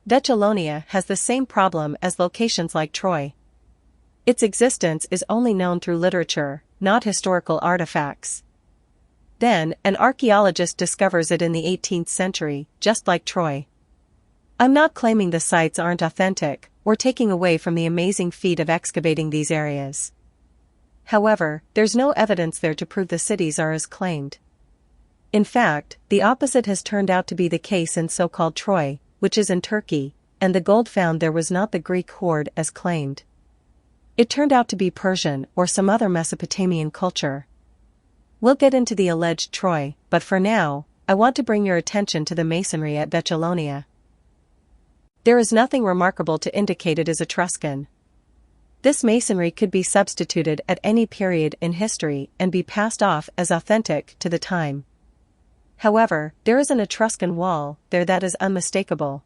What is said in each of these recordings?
Vetulonia has the same problem as locations like Troy. Its existence is only known through literature, not historical artifacts. Then, an archaeologist discovers it in the 18th century, just like Troy. I'm not claiming the sites aren't authentic, or taking away from the amazing feat of excavating these areas. However, there's no evidence there to prove the cities are as claimed. In fact, the opposite has turned out to be the case in so-called Troy, which is in Turkey, and the gold found there was not the Greek hoard as claimed. It turned out to be Persian or some other Mesopotamian culture. We'll get into the alleged Troy, but for now, I want to bring your attention to the masonry at Vetulonia. There is nothing remarkable to indicate it is Etruscan. This masonry could be substituted at any period in history and be passed off as authentic to the time. However, there is an Etruscan wall there that is unmistakable.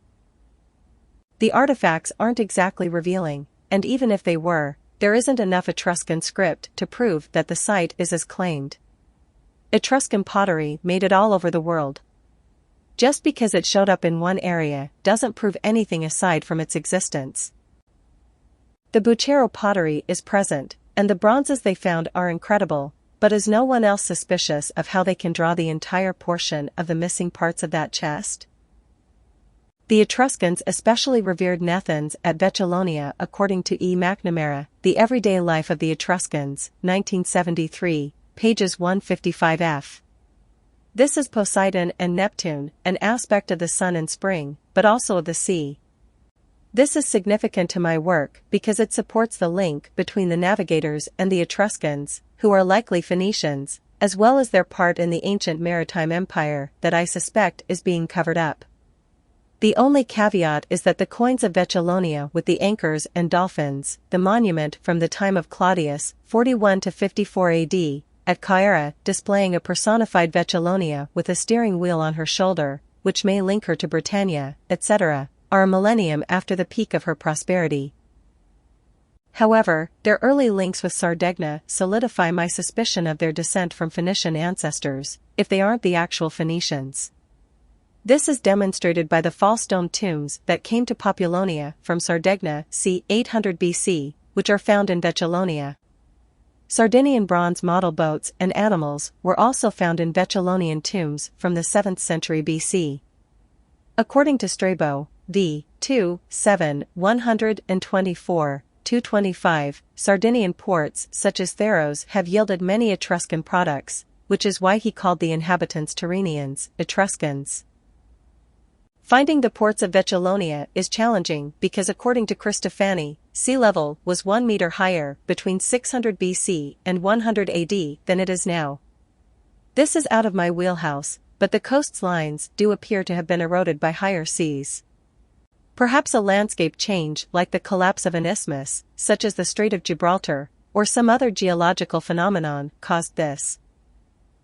The artifacts aren't exactly revealing, and even if they were, there isn't enough Etruscan script to prove that the site is as claimed. Etruscan pottery made it all over the world. Just because it showed up in one area doesn't prove anything aside from its existence. The Bucero pottery is present, and the bronzes they found are incredible, but is no one else suspicious of how they can draw the entire portion of the missing parts of that chest? The Etruscans especially revered Nethans at Vetulonia according to E. McNamara, The Everyday Life of the Etruscans, 1973, pages 155f. This is Poseidon and Neptune, an aspect of the sun in spring, but also of the sea. This is significant to my work because it supports the link between the navigators and the Etruscans, who are likely Phoenicians, as well as their part in the ancient maritime empire that I suspect is being covered up. The only caveat is that the coins of Vetulonia with the anchors and dolphins, the monument from the time of Claudius, 41 to 54 AD, at Caira, displaying a personified Vetulonia with a steering wheel on her shoulder, which may link her to Britannia, etc., are a millennium after the peak of her prosperity. However, their early links with Sardegna solidify my suspicion of their descent from Phoenician ancestors, if they aren't the actual Phoenicians. This is demonstrated by the false stone tombs that came to Populonia from Sardegna c. 800 BC, which are found in Vetulonia. Sardinian bronze model boats and animals were also found in Vetulonian tombs from the 7th century BC. According to Strabo, v. 2, 7, 124, 225, Sardinian ports such as Theros have yielded many Etruscan products, which is why he called the inhabitants Tyrrhenians, Etruscans. Finding the ports of Vetulonia is challenging because according to Cristofani, sea level was 1 meter higher between 600 BC and 100 AD than it is now. This is out of my wheelhouse, but the coastlines do appear to have been eroded by higher seas. Perhaps a landscape change like the collapse of an isthmus, such as the Strait of Gibraltar, or some other geological phenomenon, caused this.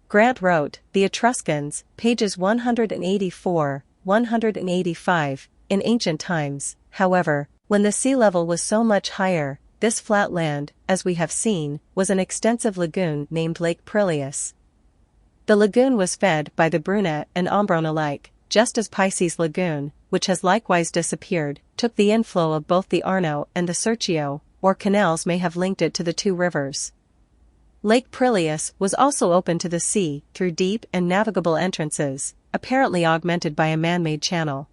Grant wrote, The Etruscans, pages 184, 185, in ancient times, however, when the sea level was so much higher, this flat land, as we have seen, was an extensive lagoon named Lake Prillius. The lagoon was fed by the Bruna and Ombrone alike, just as Pisces Lagoon, which has likewise disappeared, took the inflow of both the Arno and the Serchio, or canals may have linked it to the two rivers. Lake Prillius was also open to the sea through deep and navigable entrances, apparently augmented by a man-made channel.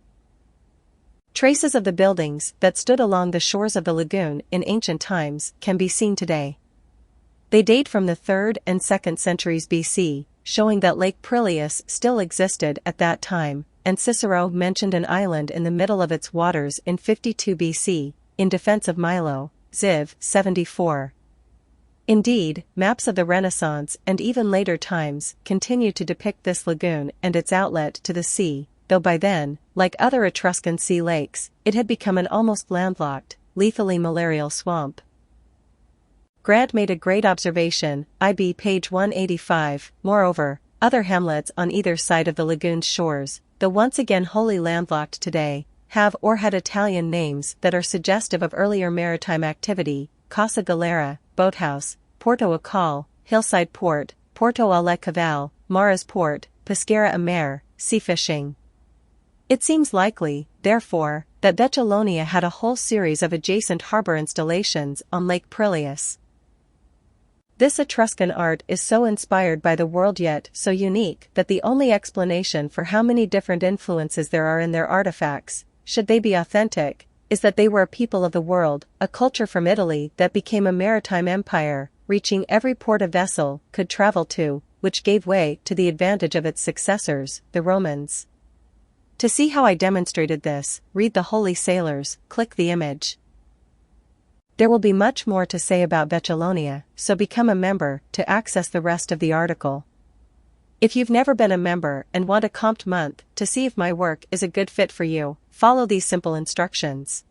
Traces of the buildings that stood along the shores of the lagoon in ancient times can be seen today. They date from the 3rd and 2nd centuries BC, showing that Lake Prillius still existed at that time, and Cicero mentioned an island in the middle of its waters in 52 BC, in defense of Milo, Ziv. 74. Indeed, maps of the Renaissance and even later times continue to depict this lagoon and its outlet to the sea, though by then, like other Etruscan sea lakes, it had become an almost landlocked, lethally malarial swamp. Grant made a great observation, IB page 185, moreover, other hamlets on either side of the lagoon's shores, though once again wholly landlocked today, have or had Italian names that are suggestive of earlier maritime activity: Casa Galera, Boathouse, Porto Acal, Hillside Port, Porto alle Caval, Maras Port, Pesquera a Mare, sea fishing. It seems likely, therefore, that that Vetulonia had a whole series of adjacent harbor installations on Lake Prillius. This Etruscan art is so inspired by the world yet so unique that the only explanation for how many different influences there are in their artifacts, should they be authentic, is that they were a people of the world, a culture from Italy that became a maritime empire, reaching every port a vessel could travel to, which gave way to the advantage of its successors, the Romans. To see how I demonstrated this, read the Holy Sailors, click the image. There will be much more to say about Vetulonia, so become a member to access the rest of the article. If you've never been a member and want a comped month to see if my work is a good fit for you, follow these simple instructions.